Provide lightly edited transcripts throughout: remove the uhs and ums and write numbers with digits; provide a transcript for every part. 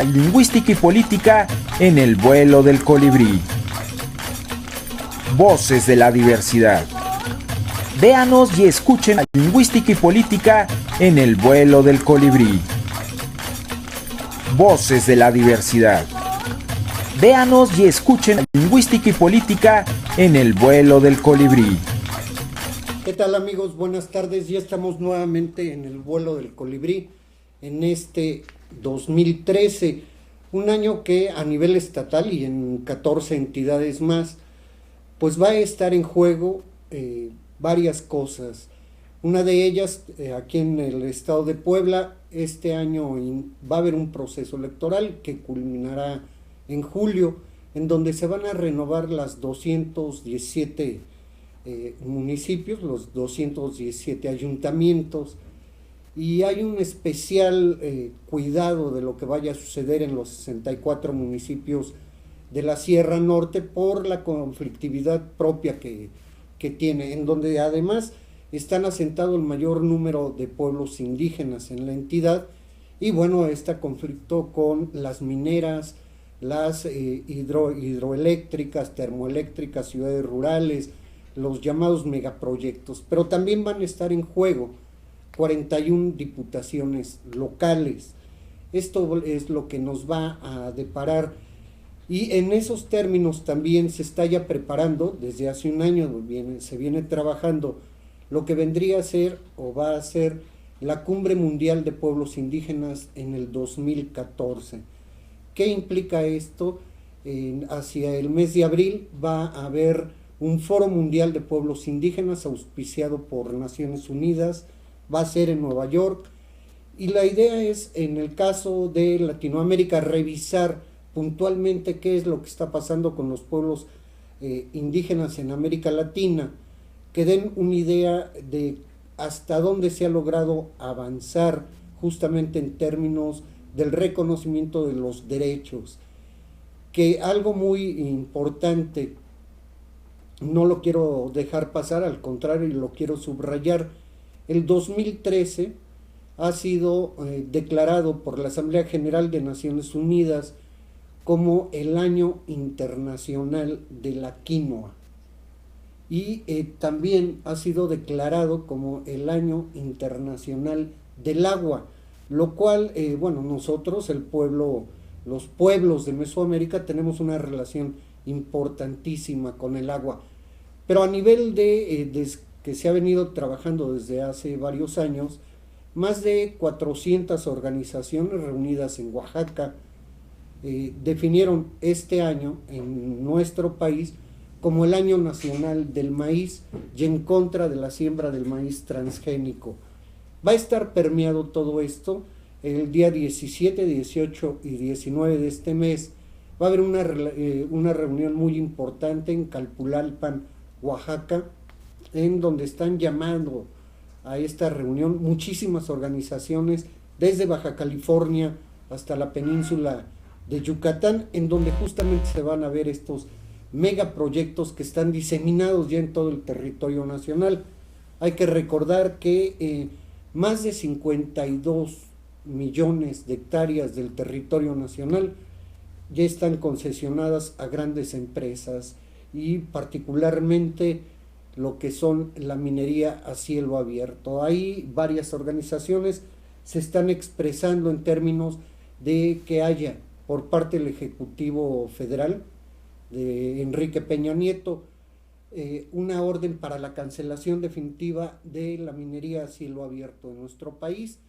Lingüística y política en el vuelo del colibrí. Voces de la diversidad. Véanos y escuchen lingüística y política en el vuelo del colibrí. Voces de la diversidad. Véanos y escuchen lingüística y política en el vuelo del colibrí. ¿Qué tal, amigos? Buenas tardes. Ya estamos nuevamente en el vuelo del colibrí en este 2013, un año que a nivel estatal y en 14 entidades más, pues va a estar en juego varias cosas. Una de ellas, aquí en el estado de Puebla, este año va a haber un proceso electoral que culminará en julio, en donde se van a renovar las 217 municipios, los 217 ayuntamientos, y hay un especial cuidado de lo que vaya a suceder en los 64 municipios de la Sierra Norte por la conflictividad propia que tiene, en donde además están asentados el mayor número de pueblos indígenas en la entidad, y bueno, este conflicto con las mineras, las hidroeléctricas, termoeléctricas, ciudades rurales, los llamados megaproyectos, pero también van a estar en juego 41 diputaciones locales. Esto es lo que nos va a deparar, y en esos términos también se está ya preparando, desde hace un año se viene trabajando lo que vendría a ser o va a ser la Cumbre Mundial de Pueblos Indígenas en el 2014. ¿Qué implica esto? Hacia el mes de abril va a haber un Foro Mundial de Pueblos Indígenas auspiciado por Naciones Unidas, va a ser en Nueva York, y la idea es, en el caso de Latinoamérica, revisar puntualmente qué es lo que está pasando con los pueblos indígenas en América Latina, que den una idea de hasta dónde se ha logrado avanzar justamente en términos del reconocimiento de los derechos. Que algo muy importante, no lo quiero dejar pasar, al contrario, lo quiero subrayar. El 2013 ha sido declarado por la Asamblea General de Naciones Unidas como el Año Internacional de la Quinoa, y también ha sido declarado como el Año Internacional del Agua, lo cual, bueno, nosotros, los pueblos de Mesoamérica, tenemos una relación importantísima con el agua, pero a nivel de que se ha venido trabajando desde hace varios años, más de 400 organizaciones reunidas en Oaxaca definieron este año en nuestro país como el Año Nacional del Maíz, y en contra de la siembra del maíz transgénico. Va a estar permeado todo esto el día 17, 18 y 19 de este mes. Va a haber una reunión muy importante en Calpulalpan, Oaxaca, en donde están llamando a esta reunión muchísimas organizaciones desde Baja California hasta la península de Yucatán, en donde justamente se van a ver estos megaproyectos que están diseminados ya en todo el territorio nacional. Hay que recordar que más de 52 millones de hectáreas del territorio nacional ya están concesionadas a grandes empresas, y particularmente lo que son la minería a cielo abierto. Ahí varias organizaciones se están expresando en términos de que haya por parte del Ejecutivo Federal de Enrique Peña Nieto una orden para la cancelación definitiva de la minería a cielo abierto en nuestro país,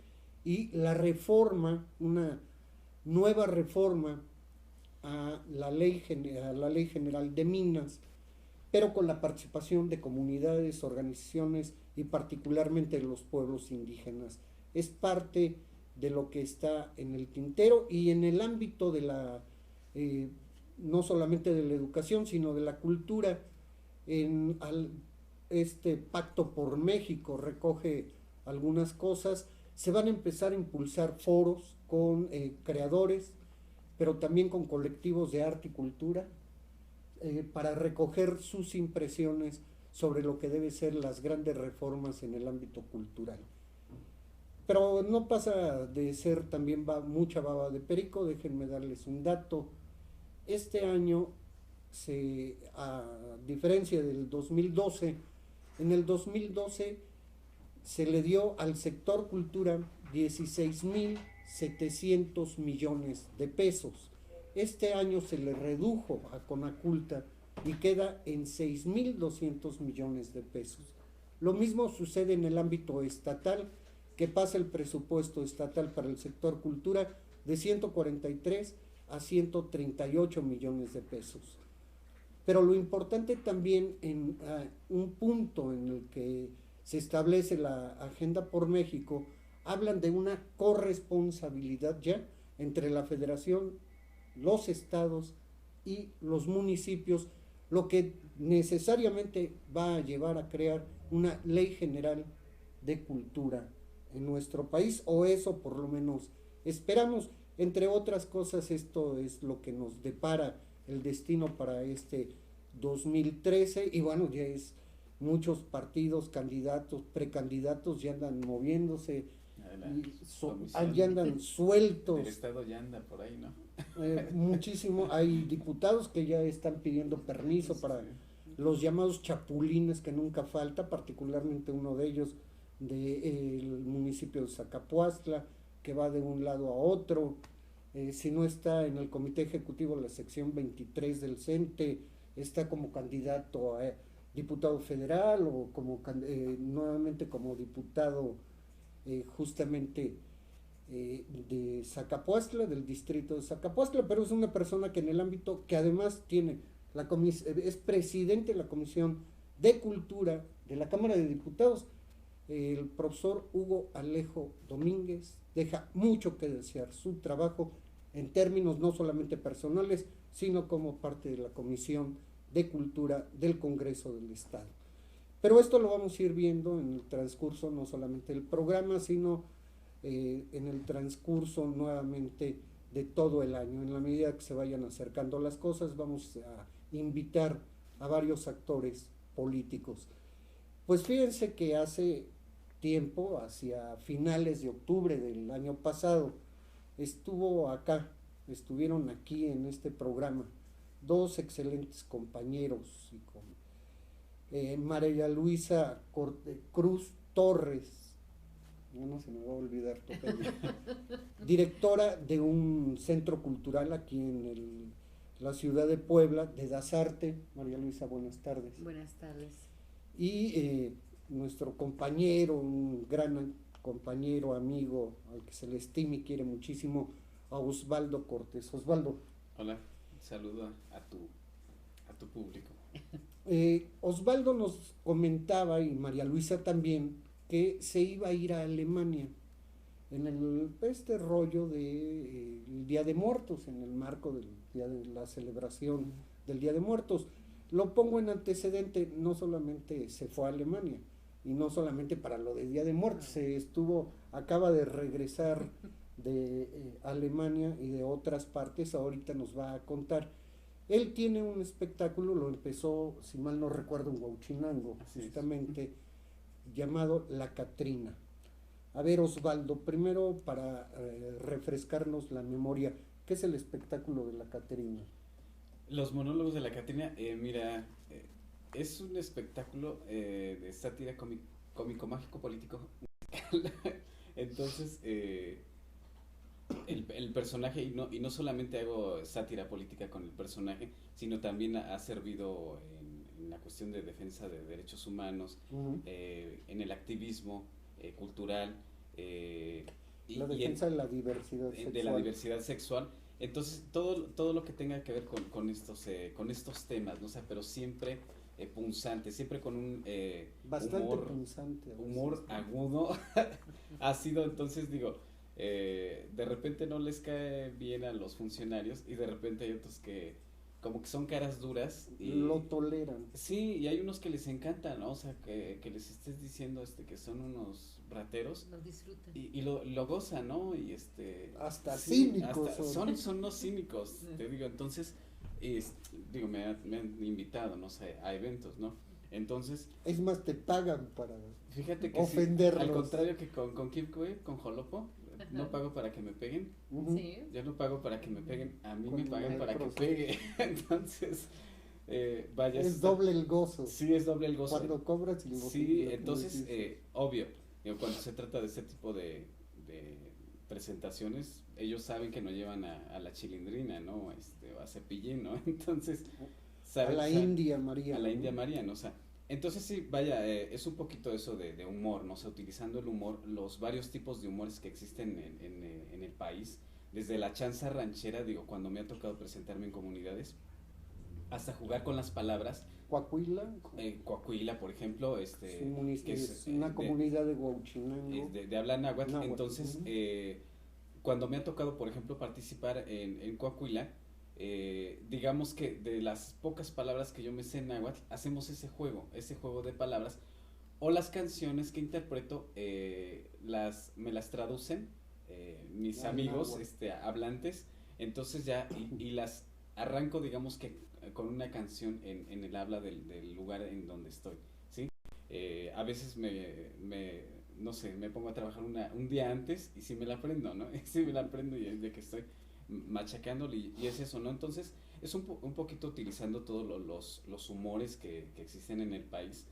y la reforma, una nueva reforma a la Ley General de Minas, pero con la participación de comunidades, organizaciones y particularmente de los pueblos indígenas. Es parte de lo que está en el tintero, y en el ámbito de la no solamente de la educación, sino de la cultura. Este Pacto por México recoge algunas cosas. Se van a empezar a impulsar foros con creadores, pero también con colectivos de arte y cultura, para recoger sus impresiones sobre lo que deben ser las grandes reformas en el ámbito cultural. Pero no pasa de ser también mucha baba de perico. Déjenme darles un dato. Este año, a diferencia del 2012, en el 2012 se le dio al sector cultura 16.700 millones de pesos. Este año se le redujo a Conaculta y queda en 6.200 millones de pesos. Lo mismo sucede en el ámbito estatal, que pasa el presupuesto estatal para el sector cultura de 143 a 138 millones de pesos. Pero lo importante también en un punto en el que se establece la Agenda por México, hablan de una corresponsabilidad ya entre la federación, los estados y los municipios, lo que necesariamente va a llevar a crear una ley general de cultura en nuestro país, o eso por lo menos esperamos. Entre otras cosas, esto es lo que nos depara el destino para este 2013, y bueno, ya es muchos partidos, candidatos, precandidatos ya andan moviéndose, ya andan sueltos. El Estado ya anda por ahí, ¿no? Muchísimo. Hay diputados que ya están pidiendo permiso para los llamados chapulines, que nunca falta, particularmente uno de ellos del municipio de Zacapuastla, que va de un lado a otro. Si no está en el comité ejecutivo de la sección 23 del CENTE, está como candidato a diputado federal o como nuevamente como diputado justamente de Zacapuastla, del distrito de Zacapuastla, pero es una persona que en el ámbito, que además tiene es presidente de la Comisión de Cultura de la Cámara de Diputados. El profesor Hugo Alejo Domínguez deja mucho que desear su trabajo en términos no solamente personales, sino como parte de la Comisión de Cultura del Congreso del Estado. Pero esto lo vamos a ir viendo en el transcurso no solamente del programa, sino en el transcurso nuevamente de todo el año. En la medida que se vayan acercando las cosas, vamos a invitar a varios actores políticos. Pues fíjense que hace tiempo, hacia finales de octubre del año pasado, estuvieron aquí en este programa dos excelentes compañeros, María Luisa Cruz Torres, no se me va a olvidar, directora de un centro cultural aquí en la ciudad de Puebla, de Dasarte. María Luisa, buenas tardes. Buenas tardes. Y nuestro compañero, un gran compañero, amigo, al que se le estima y quiere muchísimo, a Osvaldo Cortés. Osvaldo. Hola, saludo a tu público. Osvaldo nos comentaba, y María Luisa también, que se iba a ir a Alemania en este rollo del Día de Muertos, en el marco de la celebración del Día de Muertos. Lo pongo en antecedente, no solamente se fue a Alemania, y no solamente para lo de Día de Muertos, acaba de regresar de Alemania y de otras partes, ahorita nos va a contar. Él tiene un espectáculo, lo empezó, si mal no recuerdo, en Huauchinango, justamente, llamado La Catrina. A ver, Osvaldo, primero para refrescarnos la memoria, ¿qué es el espectáculo de La Catrina? Los monólogos de La Catrina, mira, es un espectáculo de sátira cómico, mágico, político, musical. Entonces, el personaje, y no solamente hago sátira política con el personaje, sino también ha servido en la cuestión de defensa de derechos humanos, en el activismo cultural, la defensa de la diversidad sexual. De la diversidad sexual. Entonces, todo lo que tenga que ver con estos temas, ¿no? O sea, pero siempre punzante, siempre con un bastante punzante, humor agudo. Ha sido, entonces, digo, de repente no les cae bien a los funcionarios, y de repente hay otros que como que son caras duras y lo toleran. Sí, y hay unos que les encanta, ¿no? O sea, que les estés diciendo que son unos rateros. Lo disfrutan. Y lo gozan, ¿no? Y hasta sí, cínicos. Son unos cínicos, te digo. Entonces, digo, me han invitado, no sé, a eventos, ¿no? Entonces, Es más, te pagan para fíjate que ofenderlos. sí, al contrario que con Kipkue, con Jolopo, no pago para que me peguen. Ujú. Sí. Yo no pago para que me peguen, a mí Con me pagan para que maestros. pegue. Entonces, vaya. Es doble el gozo. Sí, es doble el gozo. Cuando cobras y el gozo. Sí, entonces, obvio, digo, cuando se trata de este tipo de presentaciones, ellos saben que no llevan a la Chilindrina, ¿no? O a Cepillín, ¿no? Entonces, a saben, la India María. a la ¿no? India María, ¿no? O sea, entonces sí, vaya, es un poquito eso de humor, ¿no? O sea, utilizando el humor, los varios tipos de humores que existen en el país, desde la chanza ranchera, digo, cuando me ha tocado presentarme en comunidades, hasta jugar con las palabras. Coahuila. Coahuila, por ejemplo, Es, un que es una comunidad de Huauchinango. de habla náhuatl. Náhuatl, Entonces, ujú. cuando me ha tocado, por ejemplo, participar en Coahuila, digamos que de las pocas palabras que yo me sé en náhuatl, hacemos ese juego de palabras, o las canciones que interpreto, me las traducen mis Ah, amigos náhuatl. hablantes, entonces ya, y las arranco, digamos que con una canción en el habla del lugar en donde estoy, ¿sí? A veces no sé, me pongo a trabajar un día antes y sí me la aprendo, ¿no? Sí me la aprendo y es de que estoy machacándole y es eso, ¿no? Entonces es un poquito utilizando todos los humores que existen en el país,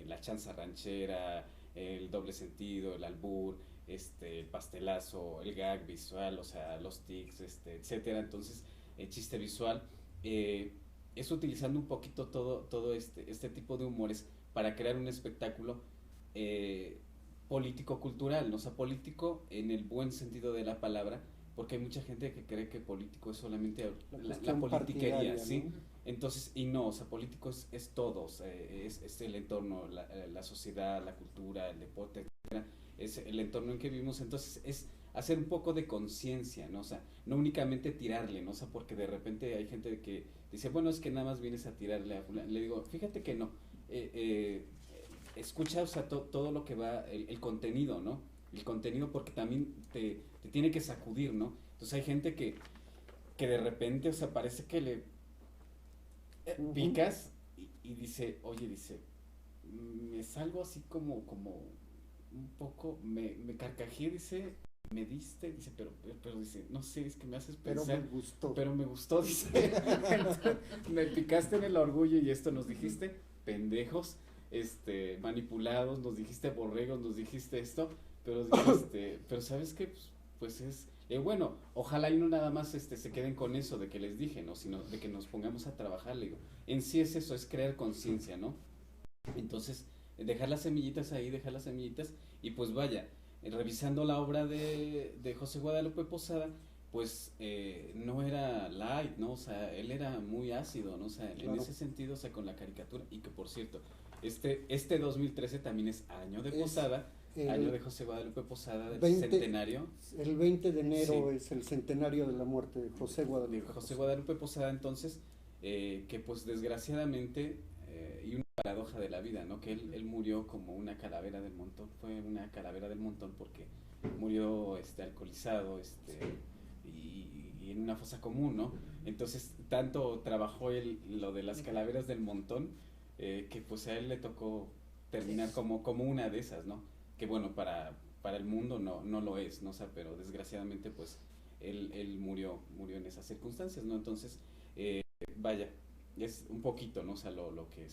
la chanza ranchera, el doble sentido, el albur, el pastelazo, el gag visual, o sea, los tics, etcétera. Entonces, el chiste visual, es utilizando un poquito todo este tipo de humores para crear un espectáculo político-cultural, ¿no? O sea, político en el buen sentido de la palabra, porque hay mucha gente que cree que político es solamente la cuestión politiquería, partidaria, ¿sí? ¿no? Entonces, y no, o sea, político es todo, o sea, es el entorno, la sociedad, la cultura, el deporte, etcétera, es el entorno en que vivimos, entonces es hacer un poco de conciencia, ¿no? O sea, no únicamente tirarle, ¿no? O sea, porque de repente hay gente que dice, bueno, es que nada más vienes a tirarle a fulano. Le digo, fíjate que no, escucha, o sea, todo lo que va, el contenido, ¿no? El contenido porque también te tiene que sacudir, ¿no? Entonces hay gente que de repente, o sea, parece que le picas y dice, oye, dice, me salgo así como un poco, me carcajeé, dice, me diste, dice, pero dice, no sé, es que me haces Pero pensar, me gustó. pero me gustó, dice, me picaste en el orgullo y esto nos dijiste, pendejos, manipulados, nos dijiste borregos, nos dijiste esto, pero dijiste, pero ¿sabes qué? Pues es, bueno, ojalá y no nada más se queden con eso de que les dije, ¿no? Sino de que nos pongamos a trabajar, le digo, en sí es eso, es crear conciencia, ¿no? Entonces, dejar las semillitas ahí, dejar las semillitas, y pues vaya, revisando la obra de José Guadalupe Posada, pues no era light, ¿no? O sea, él era muy ácido, ¿no? O sea, en Claro. ese sentido, o sea, con la caricatura, y que por cierto, este 2013 también es año de Es Posada, el año de José Guadalupe Posada, del 20 centenario. El 20 de enero Sí. es el centenario de la muerte de José Guadalupe. De José Guadalupe Posada, entonces, que pues desgraciadamente, y una paradoja de la vida, ¿no? Que él murió como una calavera del montón, fue una calavera del montón porque murió alcoholizado, y en una fosa común, ¿no? Entonces, tanto trabajó él lo de las calaveras del montón, que pues a él le tocó terminar como una de esas, ¿no? Que bueno, para el mundo no lo es, ¿no? O sea, pero desgraciadamente pues él murió en esas circunstancias, ¿no? Entonces, vaya, es un poquito, ¿no? O sea, lo que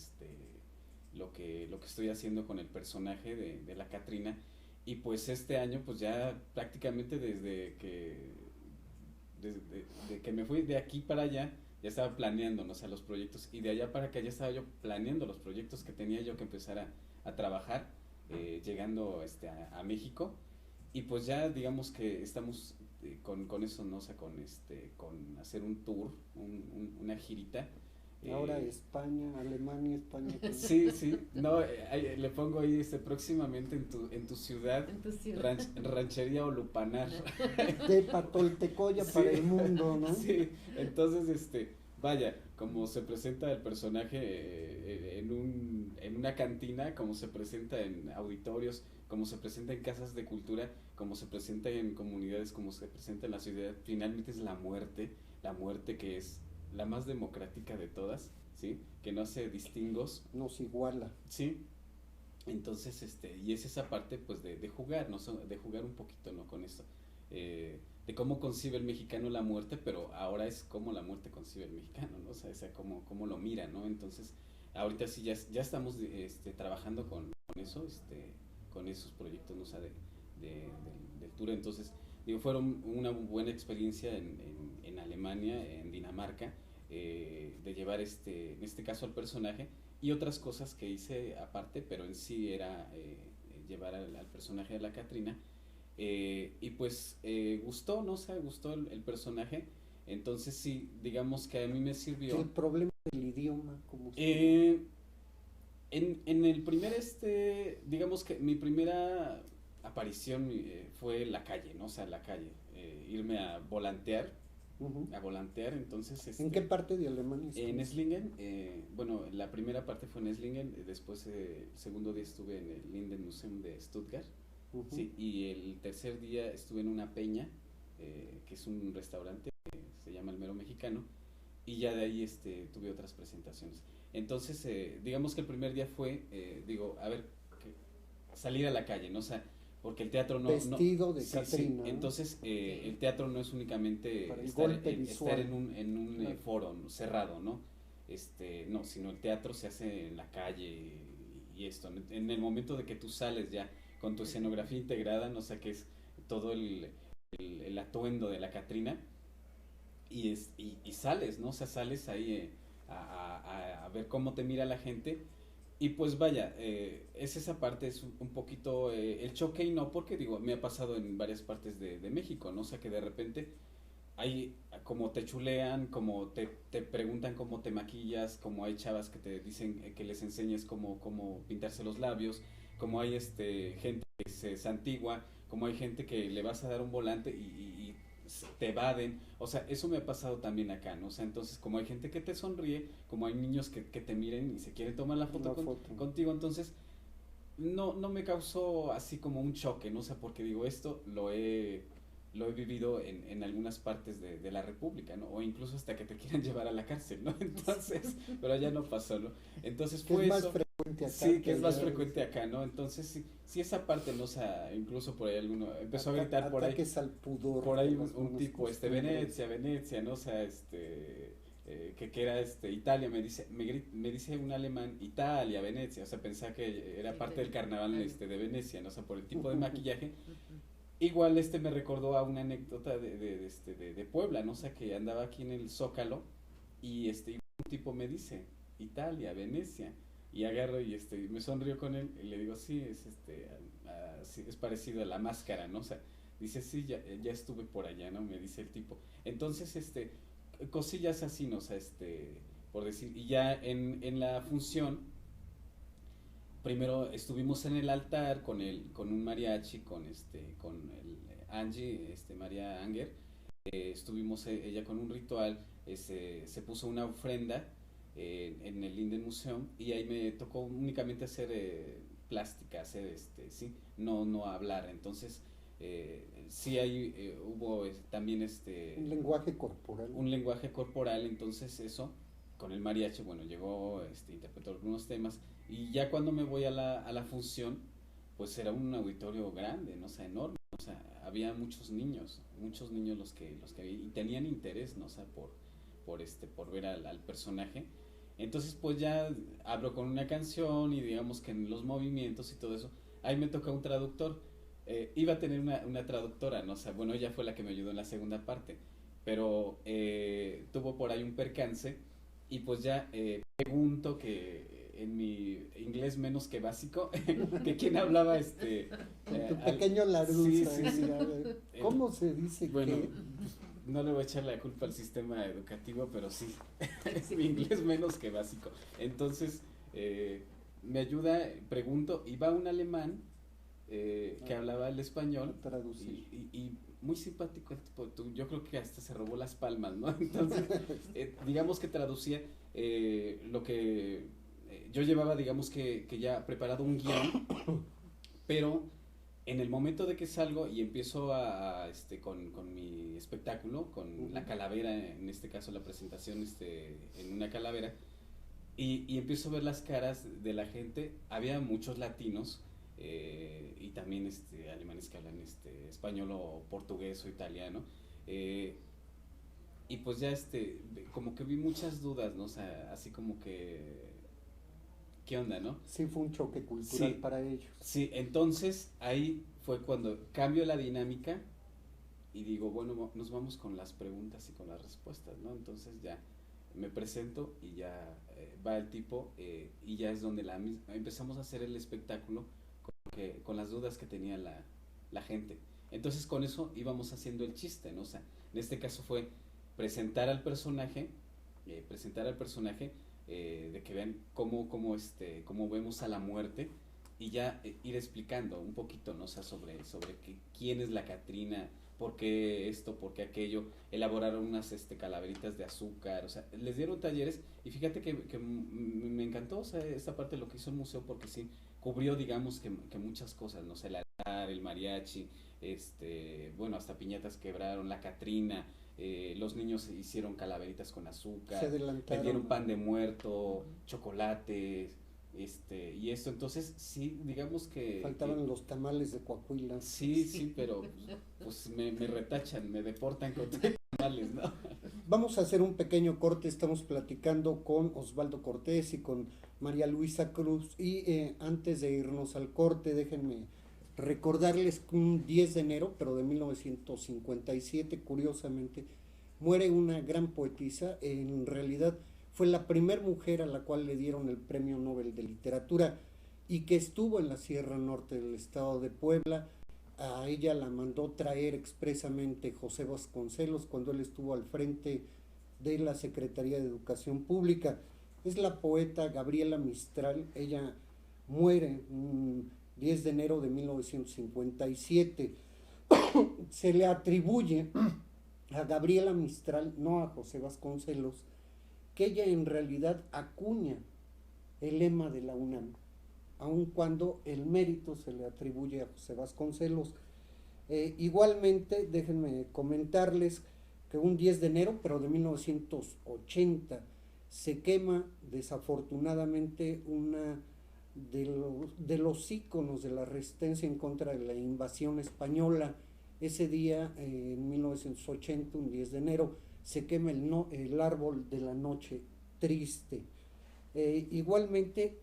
estoy haciendo con el personaje de la Catrina, y pues este año pues ya prácticamente desde que me fui de aquí para allá ya estaba planeando, ¿no? O sea, los proyectos, y de allá para acá ya estaba yo planeando los proyectos que tenía yo que empezar a trabajar, llegando a México, y pues ya digamos que estamos con eso, ¿no? O sea, con hacer un tour, una girita. Ahora España, Alemania, España. Sí, sí, no, le pongo ahí próximamente en tu ciudad, En tu ciudad. Ranchería Olupanar. De Patoltecoya Sí. para el mundo, ¿no? Sí, entonces, vaya, como se presenta el personaje en una cantina, como se presenta en auditorios, como se presenta en casas de cultura, como se presenta en comunidades, como se presenta en la ciudad, finalmente es la muerte que es la más democrática de todas, ¿sí? Que no hace distingos. Nos iguala. Sí, entonces, y es esa parte, pues, de jugar, ¿no? De jugar un poquito, ¿no? Con esto, de cómo concibe el mexicano la muerte, pero ahora es cómo la muerte concibe el mexicano, ¿no? O sea cómo lo mira, ¿no? Entonces, ahorita sí ya estamos, trabajando con eso, con esos proyectos, ¿no? O sea, del tour. Entonces, digo, fueron una buena experiencia en Alemania, en Dinamarca, de llevar, en este caso, al personaje, y otras cosas que hice aparte, pero en sí era, llevar al personaje de la Catrina, y pues, gustó, ¿no? O sea, gustó el personaje, entonces sí, digamos que a mí me sirvió. El problema del idioma, como En el primer, digamos que mi primera aparición, fue la calle, ¿no? O sea, la calle, irme a volantear, entonces, ¿En qué parte de Alemania en Esslingen. Bueno, la primera parte fue en Esslingen, después, el segundo día estuve en el Linden Museum de Stuttgart, sí, y el tercer día estuve en una peña, que es un restaurante, se llama El Mero Mexicano, y ya de ahí, tuve otras presentaciones. Entonces, digamos que el primer día fue, digo, a ver, salir a la calle, ¿no? O sea, porque el teatro no... Vestido de sí, Catrina. sí. Entonces, el teatro no es únicamente estar en un, claro, foro cerrado, ¿no? No, sino el teatro se hace en la calle, y esto, ¿no? En el momento de que tú sales ya con tu escenografía integrada, no sé, que es todo el atuendo de la Catrina, y sales, ¿no? O sea, sales ahí, a ver cómo te mira la gente. Y pues vaya, es esa parte, es un poquito, el choque, y no, porque digo, me ha pasado en varias partes de México, ¿no? O sea, que de repente hay como te chulean, como te preguntan cómo te maquillas, como hay chavas que te dicen, que les enseñes cómo pintarse los labios, como hay, gente que se santigua, como hay gente que le vas a dar un volante y te evaden. O sea, eso me ha pasado también acá, ¿no? O sea, entonces, como hay gente que te sonríe, como hay niños que te miren y se quieren tomar la foto, contigo, entonces no me causó así como un choque, ¿no? O sea, porque digo, esto lo he vivido en algunas partes de la República, ¿no? O incluso hasta que te quieran llevar a la cárcel, ¿no? Entonces, pero ya no pasó, ¿no? Entonces fue es más eso. frecuente acá. Sí, que es más frecuente acá, ¿no? Entonces, sí esa parte, ¿no? O sea, incluso por ahí alguno empezó a gritar por ahí. Al pudor, por ahí un tipo, Venecia, ¿no? O sea, que era, Italia, me dice un alemán, Italia, Venecia, o sea, pensaba que era parte del carnaval, de Venecia, ¿no? O sea, por el tipo de maquillaje. Igual, me recordó a una anécdota de Puebla, ¿no? O sea, que andaba aquí en el Zócalo, y un tipo me dice, Italia, Venecia, y agarro y me sonrió con él, y le digo, sí, sí, es parecido a La Máscara, ¿no? O sea, dice, sí, ya estuve por allá, ¿no? Me dice el tipo. Entonces, cosillas así, ¿no? O sea, por decir, y ya en la función, primero estuvimos en el altar con un mariachi, con el Angie, María Anger, estuvimos, ella con un ritual, se puso una ofrenda, en el Linden Museum, y ahí me tocó únicamente hacer, plástica, hacer, sí, no hablar. Entonces, sí ahí, hubo, también, un lenguaje corporal. Entonces eso, con el mariachi, bueno, llegó, interpretó algunos temas, y ya cuando me voy a la función, pues era un auditorio grande, no, o sea, enorme, o sea, había muchos niños los que y tenían interés, no, o sea, por ver al personaje. Entonces, pues ya abro con una canción, y digamos que en los movimientos y todo eso, ahí me toca un traductor. Iba a tener una traductora, ¿no? O sea, bueno, ella fue la que me ayudó en la segunda parte, pero, tuvo por ahí un percance, y pues ya, pregunto, que en mi inglés menos que básico, que quién hablaba, tu pequeño Larusa. Sí. ¿Cómo se dice? Bueno, no le voy a echar la culpa al sistema educativo, pero sí, mi inglés menos que básico. Entonces, me ayuda, pregunto, y va un alemán, que hablaba el español, y muy simpático el tipo. Yo creo que hasta se robó las palmas, ¿no? Entonces, digamos que traducía, lo que, yo llevaba, digamos que ya preparado un guión, pero en el momento de que salgo y empiezo con mi espectáculo, con la calavera, en este caso la presentación, en una calavera, Y empiezo a ver las caras de la gente. Había muchos latinos y también alemanes que hablan español o portugués o italiano. Y pues ya como que vi muchas dudas, ¿no? O sea, así como que, ¿qué onda, no? Sí, fue un choque cultural para ellos. Sí, entonces ahí fue cuando cambio la dinámica y digo, bueno, nos vamos con las preguntas y con las respuestas, ¿no? Entonces ya me presento y ya va el tipo y ya es donde empezamos a hacer el espectáculo con las dudas que tenía la gente. Entonces con eso íbamos haciendo el chiste, ¿no? O sea, en este caso fue presentar al personaje, de que vean cómo vemos a la muerte y ya ir explicando un poquito, ¿no? O sea, sobre quién es la Catrina, por qué esto, por qué aquello, elaboraron unas calaveritas de azúcar, o sea, les dieron talleres y fíjate que me encantó, o sea, esta parte de lo que hizo el museo porque sí cubrió, digamos, que muchas cosas, no sé, el altar, el mariachi, bueno, hasta piñatas quebraron, la Catrina, los niños hicieron calaveritas con azúcar, vendieron pan de muerto, chocolates, y esto, entonces sí, digamos que faltaban los tamales de Coahuila. Sí, pero pues me retachan, me deportan con tamales, ¿no? Vamos a hacer un pequeño corte, estamos platicando con Osvaldo Cortés y con María Luisa Cruz y antes de irnos al corte, déjenme recordarles que un 10 de enero, pero de 1957, curiosamente, muere una gran poetisa. En realidad fue la primera mujer a la cual le dieron el Premio Nobel de Literatura y que estuvo en la Sierra Norte del estado de Puebla. A ella la mandó traer expresamente José Vasconcelos cuando él estuvo al frente de la Secretaría de Educación Pública. Es la poeta Gabriela Mistral. Ella muere 10 de enero de 1957. Se le atribuye a Gabriela Mistral, no a José Vasconcelos, que ella en realidad acuña el lema de la UNAM, aun cuando el mérito se le atribuye a José Vasconcelos. Igualmente, déjenme comentarles que un 10 de enero, pero de 1980, se quema desafortunadamente una de los íconos de la resistencia en contra de la invasión española. Ese día, en 1980, un 10 de enero, se quema el árbol de la noche triste. Igualmente,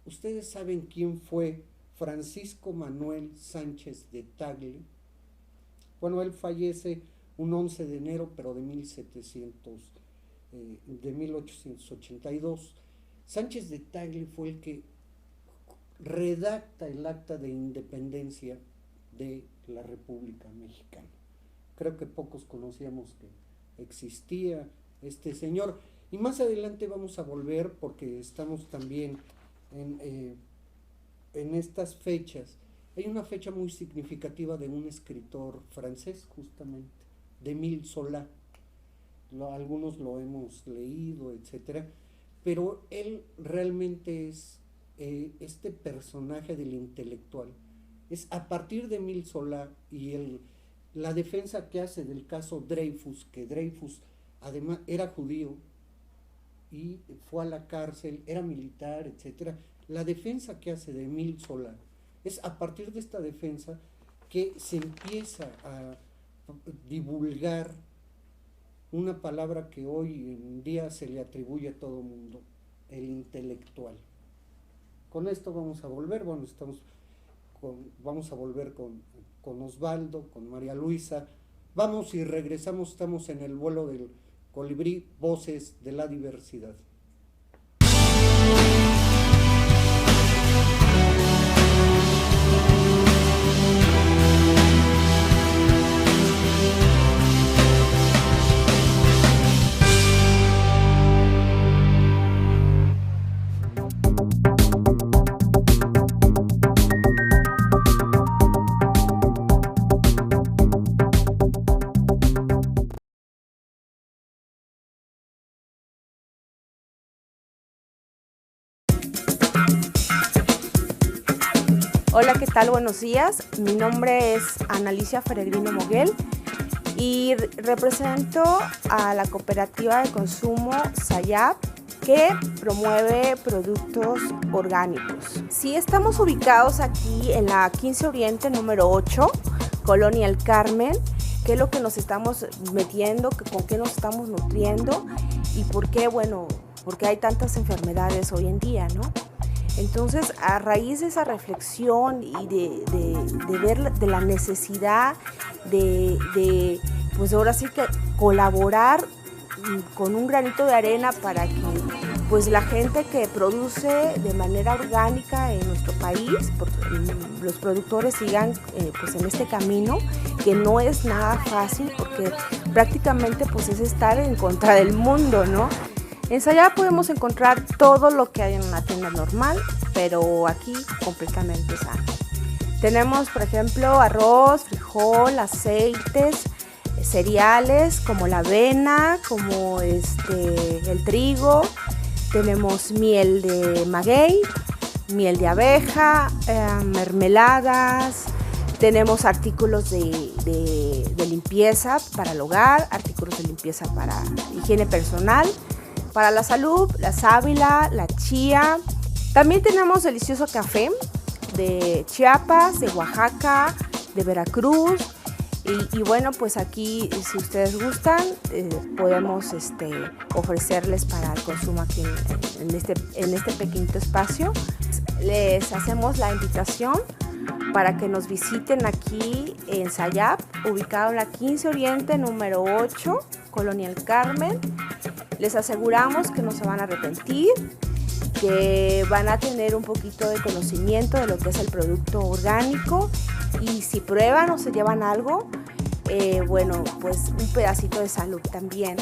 ¿ustedes saben quién fue Francisco Manuel Sánchez de Tagle? Bueno, él fallece un 11 de enero, pero de 1882. Sánchez de Tagle fue el que redacta el acta de independencia de la República Mexicana. Creo que pocos conocíamos que existía este señor. Y más adelante vamos a volver porque estamos también en estas fechas. Hay una fecha muy significativa de un escritor francés, justamente, de Émile Zola. Algunos lo hemos leído, etcétera, pero él realmente es este personaje del intelectual. Es a partir de Émile Zola y la defensa que hace del caso Dreyfus, que Dreyfus además era judío y fue a la cárcel, era militar, etcétera. La defensa que hace de Émile Zola es a partir de esta defensa que se empieza a divulgar una palabra que hoy en día se le atribuye a todo mundo, el intelectual. Con esto vamos a volver, bueno, vamos a volver con Osvaldo, con María Luisa. Vamos y regresamos, estamos en el vuelo del colibrí, voces de la diversidad. Hola, ¿qué tal? Buenos días. Mi nombre es Ana Alicia Peregrino Moguel y represento a la cooperativa de consumo SAYAP que promueve productos orgánicos. Sí, estamos ubicados aquí en la 15 Oriente número 8, Colonia El Carmen. ¿Qué es lo que nos estamos metiendo? ¿Con qué nos estamos nutriendo? ¿Y por qué? Bueno, porque hay tantas enfermedades hoy en día, ¿no? Entonces, a raíz de esa reflexión y de ver de la necesidad pues ahora sí que colaborar con un granito de arena para que pues la gente que produce de manera orgánica en nuestro país, los productores sigan pues en este camino, que no es nada fácil porque prácticamente pues es estar en contra del mundo, ¿no? En Sayap podemos encontrar todo lo que hay en una tienda normal, pero aquí completamente sano. Tenemos, por ejemplo, arroz, frijol, aceites, cereales como la avena, como el trigo. Tenemos miel de maguey, miel de abeja, mermeladas. Tenemos artículos de limpieza para el hogar, artículos de limpieza para higiene personal. Para la salud, la sábila, la chía. También tenemos delicioso café de Chiapas, de Oaxaca, de Veracruz. Y bueno, pues aquí, si ustedes gustan, podemos ofrecerles para el consumo aquí en este pequeñito espacio. Les hacemos la invitación para que nos visiten aquí en Sayap, ubicado en la 15 Oriente número 8, Colonia El Carmen. Les aseguramos que no se van a arrepentir, que van a tener un poquito de conocimiento de lo que es el producto orgánico y si prueban o se llevan algo, bueno, pues un pedacito de salud también.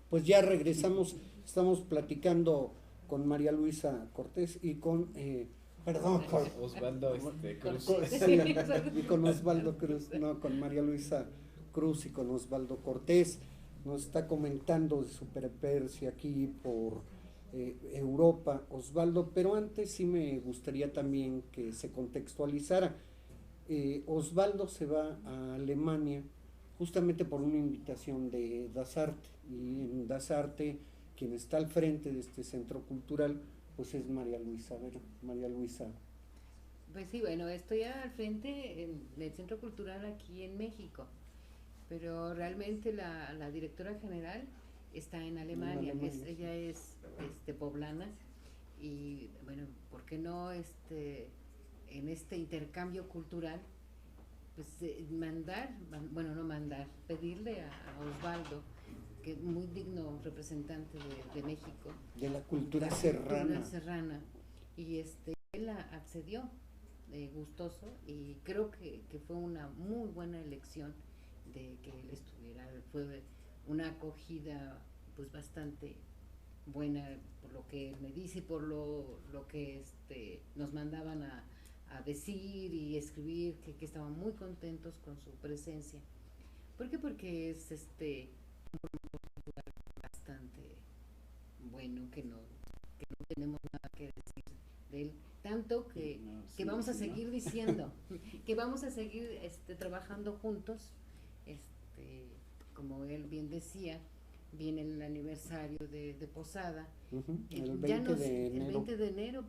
Pues ya regresamos, estamos platicando con María Luisa Cortés y con Osvaldo Cruz. Y con Osvaldo Cruz, no, con María Luisa Cruz y con Osvaldo Cortés. Nos está comentando de su peripécia aquí por Europa, Osvaldo, pero antes sí me gustaría también que se contextualizara. Osvaldo se va a Alemania justamente por una invitación de Das Arte, y en Das Arte quien está al frente de este centro cultural pues es María Luisa. A ver, María Luisa. Pues sí, bueno, estoy al frente del Centro Cultural aquí en México, pero realmente la directora general está en Alemania. Ella es poblana y bueno, ¿por qué no en este intercambio cultural pues pedirle a Osvaldo, que es muy digno representante de México, De la cultura serrana. y él accedió gustoso, y creo que fue una muy buena elección de que él estuviera. Fue una acogida pues bastante buena, por lo que él me dice y por lo que nos mandaban a decir y escribir, que estaban muy contentos con su presencia. ¿Por qué? Porque es bastante bueno, que no tenemos nada que decir de él, tanto que vamos a seguir diciendo, que vamos a seguir trabajando juntos. Como él bien decía, viene el aniversario de Posada, El 20 de enero. El 20 de enero